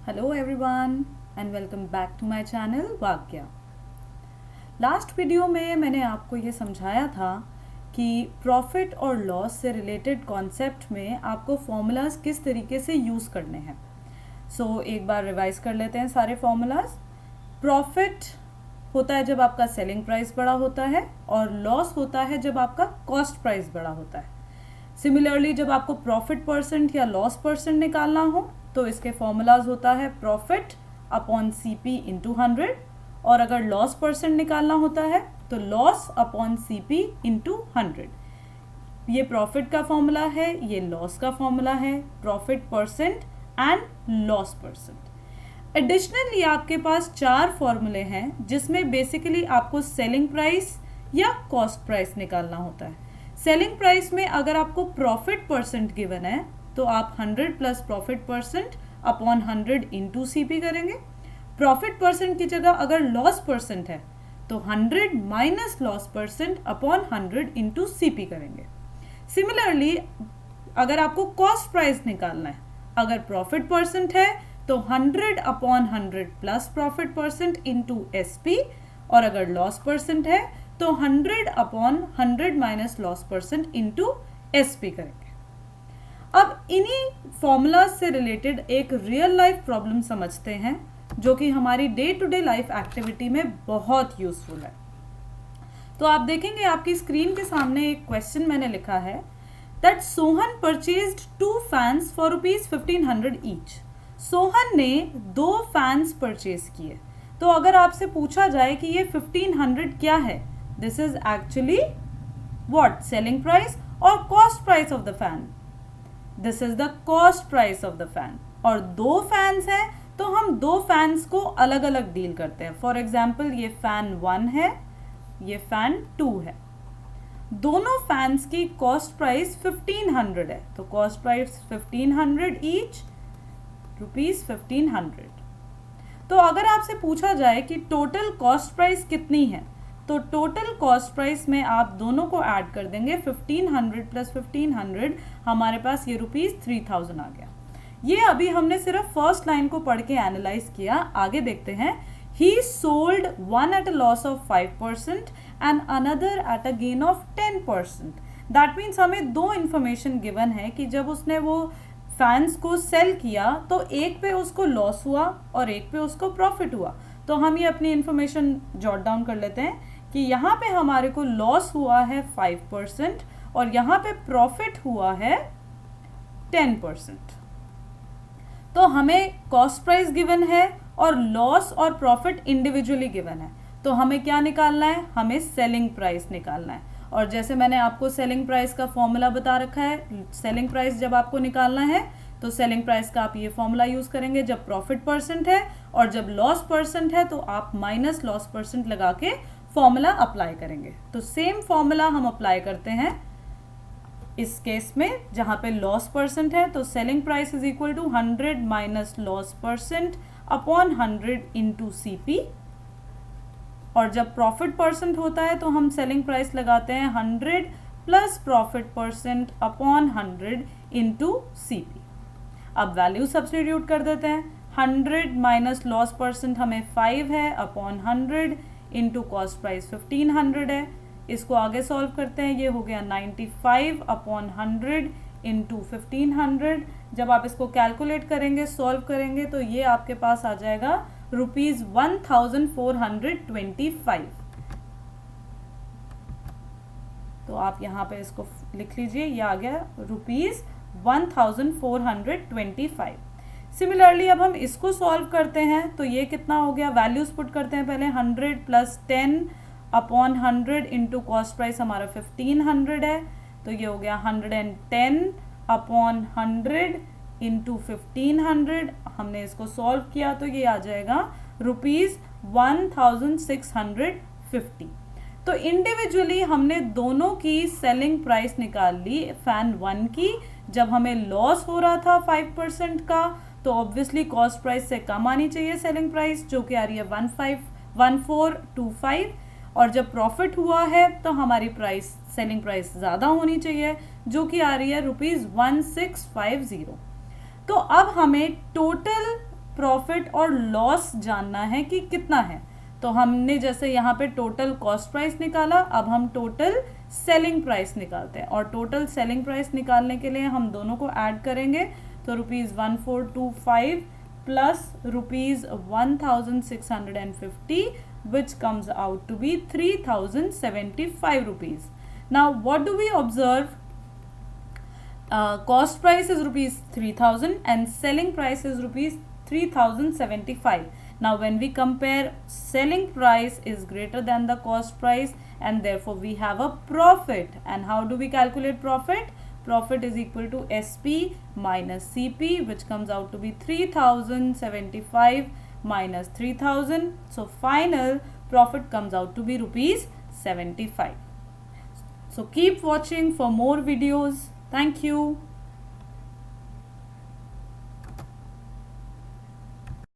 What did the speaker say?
Hello everyone and welcome back to my channel वाक्या। Last video में मैंने आपको ये समझाया था कि प्रॉफिट और लॉस से रिलेटेड कॉन्सेप्ट में आपको फॉर्मूलाज किस तरीके से यूज़ करने हैं। एक बार रिवाइज कर लेते हैं सारे फॉर्मूलाज। प्रॉफिट होता है जब आपका सेलिंग प्राइस बड़ा होता है और लॉस होता है जब आपका कॉस्ट प्राइस बड़ा होता है। सिमिलरली जब आपको प्रॉफिट परसेंट या लॉस परसेंट निकालना हो तो इसके फॉर्मूलाज होता है प्रॉफिट अपॉन CP इंटू 100, और अगर लॉस परसेंट निकालना होता है तो लॉस अपॉन CP इंटू 100। ये प्रॉफिट का फॉर्मूला है, ये लॉस का फॉर्मूला है, profit percent and loss percent. Additionally आपके पास 4 फॉर्मूले हैं जिसमें बेसिकली आपको सेलिंग प्राइस या कॉस्ट प्राइस निकालना होता है। सेलिंग प्राइस में अगर आपको प्रॉफिट परसेंट गिवन है तो आप 100 plus profit percent upon 100 into CP करेंगे। प्रॉफिट परसेंट की जगह अगर लॉस परसेंट है तो 100 minus loss percent upon 100 into CP करेंगे। सिमिलरली अगर आपको कॉस्ट प्राइस निकालना है, अगर प्रॉफिट परसेंट है तो 100 upon 100 plus profit percent into SP, और अगर लॉस परसेंट है तो 100 upon 100 minus loss percent into SP करेंगे। अब इन्हीं फॉर्मूलाज से रिलेटेड एक रियल लाइफ प्रॉब्लम समझते हैं जो कि हमारी day to day life activity में बहुत यूजफुल है। तो आप देखेंगे आपकी स्क्रीन के सामने एक क्वेश्चन मैंने लिखा है that Sohan purchased 2 fans for ₹1500 each. Sohan ने 2 फैंस परचेज किए। तो अगर आपसे पूछा जाए कि ये 1500 क्या है, this is actually what, selling price और cost price of the fan. This is the cost price of the fan. और 2 फैंस हैं तो हम 2 फैंस को अलग अलग डील करते हैं। फॉर एग्जाम्पल ये फैन 1 है, ये फैन 2 है। दोनों फैंस की कॉस्ट प्राइस 1500 है, तो कॉस्ट प्राइस 1500 ईच, ₹1500। तो अगर आपसे पूछा जाए कि टोटल कॉस्ट प्राइस कितनी है तो टोटल कॉस्ट प्राइस में आप दोनों को ऐड कर देंगे। 1500 प्लस 1500 हमारे पास ये ₹3000 आ गया। ये अभी हमने सिर्फ फर्स्ट लाइन को पढ़ के एनालाइज किया। आगे देखते हैं। ही sold one at a loss of 5% and another at a gain of 10%। That means हमें 2 इंफॉर्मेशन गिवन है कि जब उसने वो फैंस को सेल किया तो एक पे उसको लॉस हुआ और एक पे उसको प्रॉफिट हुआ। तो हम ये अपनी इंफॉर्मेशन जॉट डाउन कर लेते हैं कि यहाँ पे हमारे को लॉस हुआ है 5% और यहाँ पे प्रॉफिट हुआ है 10%। तो हमें कॉस्ट प्राइस गिवन है और लॉस और प्रॉफिट इंडिविजुअली गिवन है। तो हमें क्या निकालना है, हमें सेलिंग प्राइस निकालना है। और जैसे मैंने आपको सेलिंग प्राइस का फॉर्मूला बता रखा है, सेलिंग प्राइस जब आपको निकालना है तो सेलिंग प्राइस का आप ये फॉर्मूला यूज करेंगे जब प्रॉफिट परसेंट है, और जब लॉस परसेंट है तो आप माइनस लॉस परसेंट लगा के फॉर्मूला अप्लाई करेंगे। तो सेम फॉर्मूला हम अप्लाई करते हैं इस केस में जहां पे लॉस परसेंट है। तो selling price is equal to 100 minus loss percent upon 100 into CP, और जब प्रॉफिट परसेंट होता है तो हम सेलिंग प्राइस लगाते हैं 100 plus profit percent upon 100 into CP। अब वैल्यू सब्स्टिट्यूट कर देते हैं। 100 माइनस लॉस परसेंट हमें 5 है अपॉन 100 इंटू कॉस्ट प्राइस 1500 है। इसको आगे सॉल्व करते हैं। ये हो गया 95 अपॉन 100 इंटू 1500। जब आप इसको कैलकुलेट करेंगे, सॉल्व करेंगे तो ये आपके पास आ जाएगा ₹1425। तो आप यहाँ पे इसको लिख लीजिए, ये आ गया ₹1425। सिमिलरली अब हम इसको सॉल्व करते हैं तो ये कितना हो गया, वैल्यूज पुट करते हैं पहले। 100 plus 10 upon 100 into cost price हमारा 1500 है, तो ये हो गया 110 अपॉन 100 इंटू 1500। हमने इसको सॉल्व किया तो ये आ जाएगा ₹1650। तो इंडिविजुअली हमने दोनों की सेलिंग प्राइस निकाल ली। फैन 1 की जब हमें लॉस हो रहा था 5% का तो ऑब्वियसली कॉस्ट प्राइस से कम आनी चाहिए सेलिंग प्राइस, जो कि आ रही है 1425, और जब प्रॉफिट हुआ है तो हमारी प्राइस सेलिंग प्राइस ज़्यादा होनी चाहिए जो कि आ रही है ₹1650। तो अब हमें टोटल प्रॉफिट और लॉस जानना है कि कितना है। तो हमने जैसे यहाँ पे टोटल कॉस्ट प्राइस निकाला, अब हम टोटल सेलिंग प्राइस निकालते हैं, और टोटल सेलिंग प्राइस निकालने के लिए हम दोनों को ऐड करेंगे। तो ₹1425 plus ₹1650 which comes out to be 3075 rupees. Now what do we observe? Cost price is ₹3000 and selling price is ₹3075. Now when we compare, selling price is greater than the cost price and therefore we have a profit. And how do we calculate profit? Profit is equal to SP minus CP, which comes out to be 3075 minus 3000. So final profit comes out to be ₹75. So keep watching for more videos. Thank you.